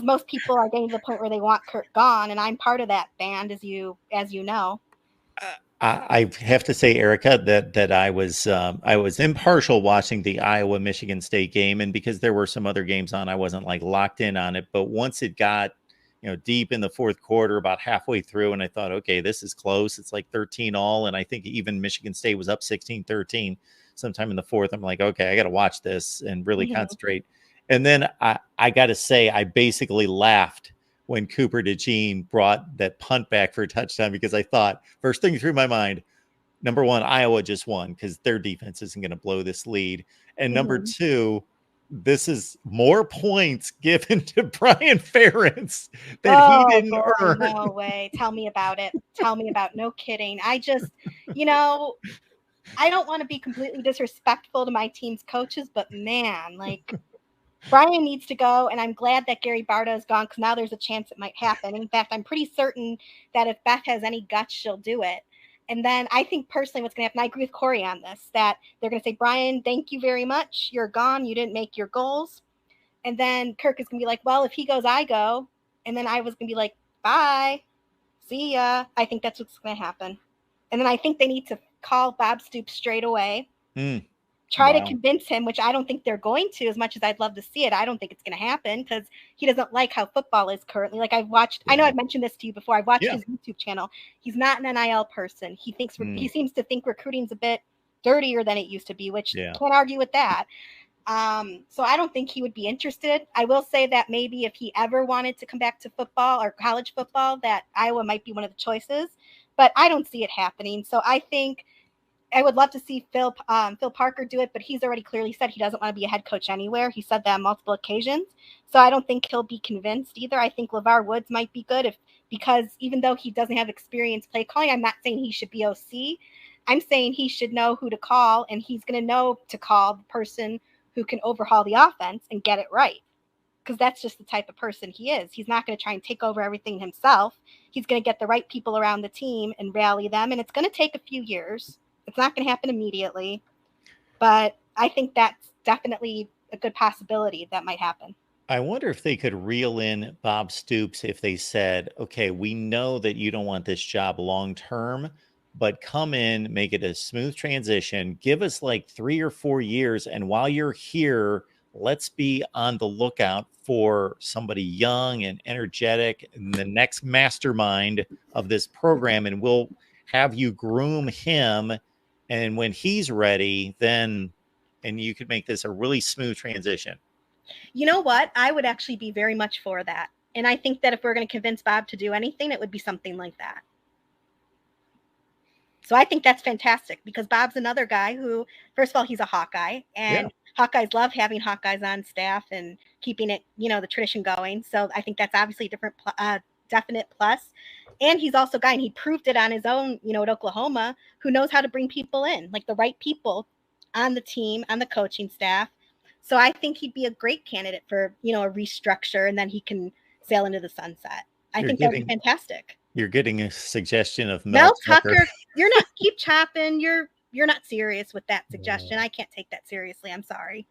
because most people are getting to the point where they want Kirk gone, and I'm part of that band, as you know. I have to say, Erica, that I was impartial watching the Iowa Michigan State game, and because there were some other games on, I wasn't like locked in on it. But once it got deep in the fourth quarter, about halfway through, and I thought, okay, this is close. It's like 13-all, and I think even Michigan State was up 16-13 sometime in the fourth. I'm like, okay, I got to watch this and really concentrate. And then I got to say, I basically laughed when Cooper DeJean brought that punt back for a touchdown, because I thought, first thing through my mind, number one, Iowa just won because their defense isn't going to blow this lead. And number two, this is more points given to Brian Ferentz that he didn't earn. No way. Tell me about it. No kidding. I just, I don't want to be completely disrespectful to my team's coaches, but man, like, Brian needs to go, and I'm glad that Gary Barta is gone, because now there's a chance it might happen. In fact, I'm pretty certain that if Beth has any guts, she'll do it. And then I think personally what's going to happen, I agree with Corey on this, that they're going to say, Brian, thank you very much. You're gone. You didn't make your goals. And then Kirk is going to be like, well, if he goes, I go. And then I was going to be like, bye. See ya. I think that's what's going to happen. And then I think they need to call Bob Stoops straight away. Try to convince him, which I don't think they're going to, as much as I'd love to see it. I don't think it's going to happen because he doesn't like how football is currently. Like I've watched, I know I've mentioned this to you before. I've watched his YouTube channel. He's not an NIL person. He thinks he seems to think recruiting's a bit dirtier than it used to be, which can't argue with that. So I don't think he would be interested. I will say that maybe if he ever wanted to come back to football or college football, that Iowa might be one of the choices, but I don't see it happening. So I think I would love to see Phil Parker do it, but he's already clearly said he doesn't want to be a head coach anywhere. He said that on multiple occasions. So I don't think he'll be convinced either. I think LeVar Woods might be good because even though he doesn't have experience play calling, I'm not saying he should be OC. I'm saying he should know who to call, and he's going to know to call the person who can overhaul the offense and get it right. Because that's just the type of person he is. He's not going to try and take over everything himself. He's going to get the right people around the team and rally them, and it's going to take a few years. It's not going to happen immediately, but I think that's definitely a good possibility that might happen. I wonder if they could reel in Bob Stoops if they said, okay, we know that you don't want this job long term, but come in, make it a smooth transition, give us like 3 or 4 years. And while you're here, let's be on the lookout for somebody young and energetic and the next mastermind of this program. And we'll have you groom him. And when he's ready, then, and you could make this a really smooth transition. You know what? I would actually be very much for that. And I think that if we're going to convince Bob to do anything, it would be something like that. So I think that's fantastic because Bob's another guy who, first of all, he's a Hawkeye, and Hawkeyes love having Hawkeyes on staff and keeping it, the tradition going. So I think that's obviously a definite plus. And he's also a guy, and he proved it on his own, at Oklahoma, who knows how to bring people in, like the right people on the team, on the coaching staff. So I think he'd be a great candidate for, a restructure, and then he can sail into the sunset. I think that'd be fantastic. You're getting a suggestion of Mel Tucker. You're not keep chopping. You're not serious with that suggestion. I can't take that seriously. I'm sorry.